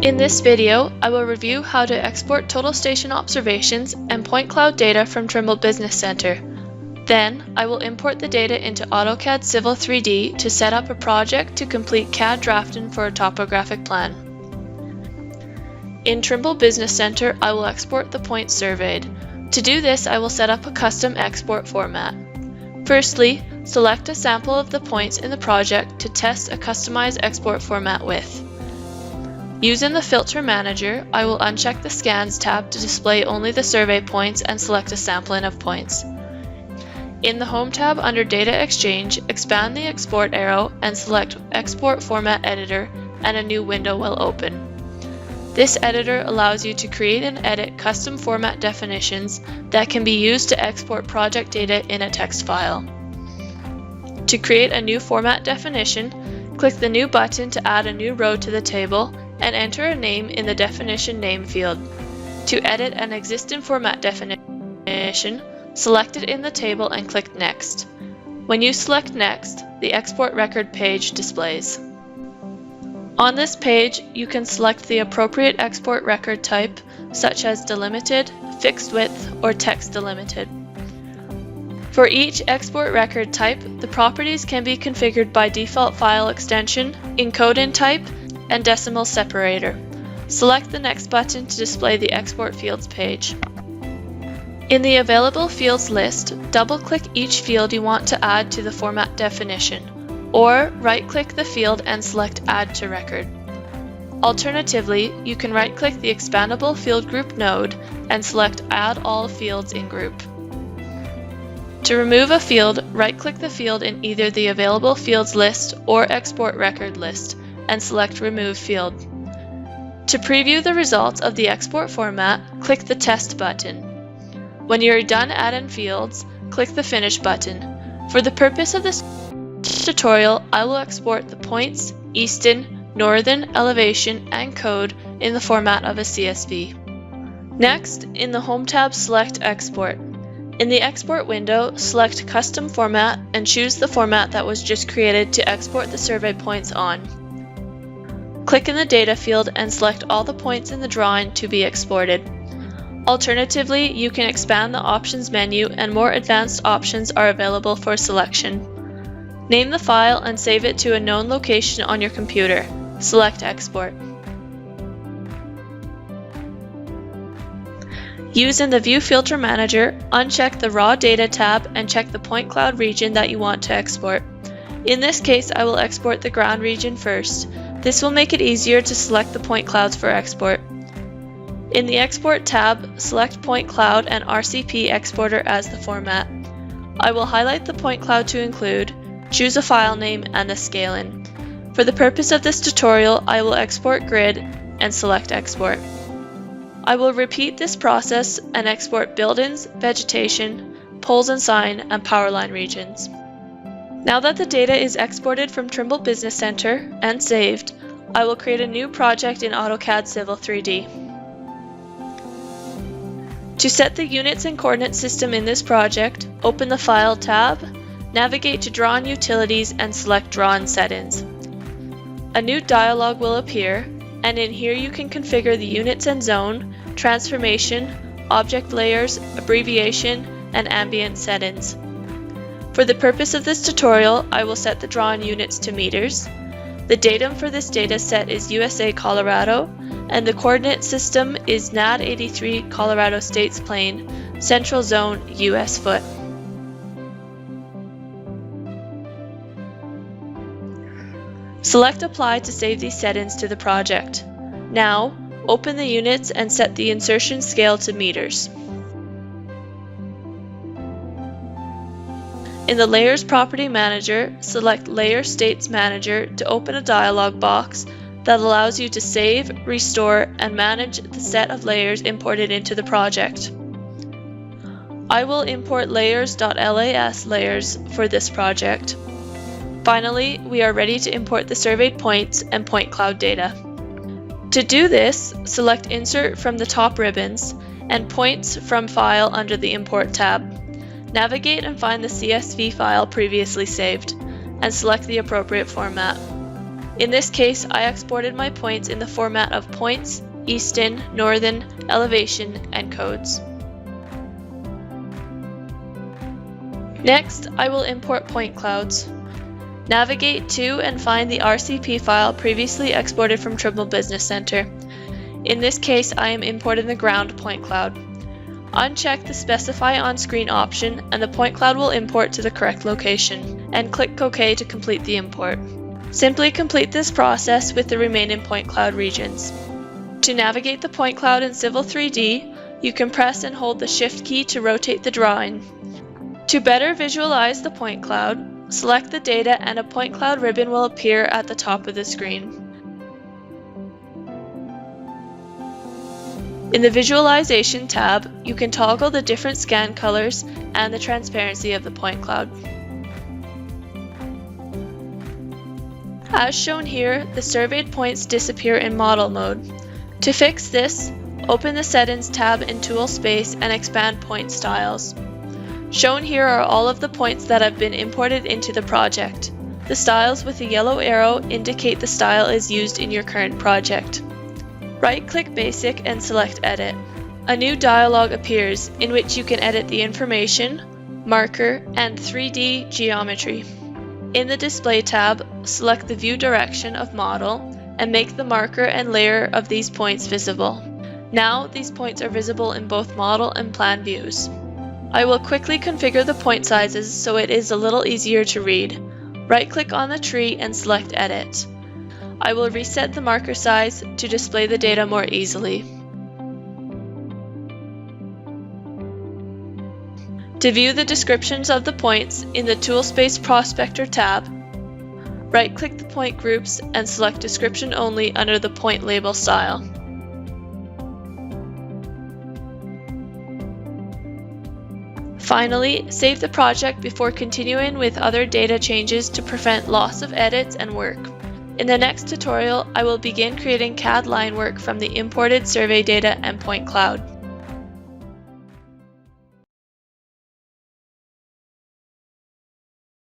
In this video, I will review how to export total station observations and point cloud data from Trimble Business Center. Then, I will import the data into AutoCAD Civil 3D to set up a project to complete CAD drafting for a topographic plan. In Trimble Business Center, I will export the points surveyed. To do this, I will set up a custom export format. Firstly, select a sample of the points in the project to test a customized export format with. Using the Filter Manager, I will uncheck the Scans tab to display only the survey points and select a sampling of points. In the Home tab under Data Exchange, expand the Export arrow and select Export Format Editor, and a new window will open. This editor allows you to create and edit custom format definitions that can be used to export project data in a text file. To create a new format definition, click the New button to add a new row to the table and enter a name in the Definition Name field. To edit an existing format definition, select it in the table and click Next. When you select Next, the Export Record page displays. On this page, you can select the appropriate export record type, such as delimited, fixed width, or text delimited. For each export record type, the properties can be configured by default file extension, encoding type, and decimal separator. Select the Next button to display the Export Fields page. In the Available Fields list, double-click each field you want to add to the format definition, or right-click the field and select Add to Record. Alternatively, you can right-click the expandable field group node and select Add All Fields in Group. To remove a field, right-click the field in either the Available Fields list or Export Record list and select Remove Field. To preview the results of the export format, click the Test button. When you are done adding fields, click the Finish button. For the purpose of this tutorial, I will export the points, easting, northern, elevation, and code in the format of a CSV. Next, in the Home tab, select Export. In the Export window, select Custom Format and choose the format that was just created to export the survey points on. Click in the Data field and select all the points in the drawing to be exported. Alternatively, you can expand the Options menu and more advanced options are available for selection. Name the file and save it to a known location on your computer. Select Export. Using the View Filter Manager, uncheck the Raw Data tab and check the point cloud region that you want to export. In this case, I will export the ground region first. This will make it easier to select the point clouds for export. In the Export tab, select Point Cloud and RCP Exporter as the format. I will highlight the point cloud to include, choose a file name, and the scaling. For the purpose of this tutorial, I will export Grid and select Export. I will repeat this process and export buildings, vegetation, poles and sign, and power line regions. Now that the data is exported from Trimble Business Center and saved, I will create a new project in AutoCAD Civil 3D. To set the units and coordinate system in this project, open the File tab, navigate to Draw and Utilities, and select Draw and Settings. A new dialog will appear, and in here you can configure the units and zone, transformation, object layers, abbreviation, and ambient settings. For the purpose of this tutorial, I will set the drawn units to meters. The datum for this data set is USA Colorado, and the coordinate system is NAD 83 Colorado States Plane, Central Zone US Foot. Select Apply to save these settings to the project. Now, open the units and set the insertion scale to meters. In the Layers Property Manager, select Layer States Manager to open a dialog box that allows you to save, restore, and manage the set of layers imported into the project. I will import layers.las layers for this project. Finally, we are ready to import the surveyed points and point cloud data. To do this, select Insert from the top ribbons and Points from File under the Import tab. Navigate and find the CSV file previously saved, and select the appropriate format. In this case, I exported my points in the format of points, easton, northern, elevation, and codes. Next, I will import point clouds. Navigate to and find the RCP file previously exported from Trimble Business Center. In this case, I am importing the ground point cloud. Uncheck the Specify on Screen option and the point cloud will import to the correct location, and click OK to complete the import. Simply complete this process with the remaining point cloud regions. To navigate the point cloud in Civil 3D, you can press and hold the Shift key to rotate the drawing. To better visualize the point cloud, select the data and a point cloud ribbon will appear at the top of the screen. In the Visualization tab, you can toggle the different scan colors and the transparency of the point cloud. As shown here, the surveyed points disappear in model mode. To fix this, open the Settings tab in Tool Space and expand Point Styles. Shown here are all of the points that have been imported into the project. The styles with a yellow arrow indicate the style is used in your current project. Right-click Basic and select Edit. A new dialog appears in which you can edit the information, marker, and 3D geometry. In the Display tab, select the view direction of model and make the marker and layer of these points visible. Now these points are visible in both model and plan views. I will quickly configure the point sizes so it is a little easier to read. Right-click on the tree and select Edit. I will reset the marker size to display the data more easily. To view the descriptions of the points in the Toolspace Prospector tab, right-click the point groups and select Description Only under the point label style. Finally, save the project before continuing with other data changes to prevent loss of edits and work. In the next tutorial, I will begin creating CAD line work from the imported survey data and point cloud.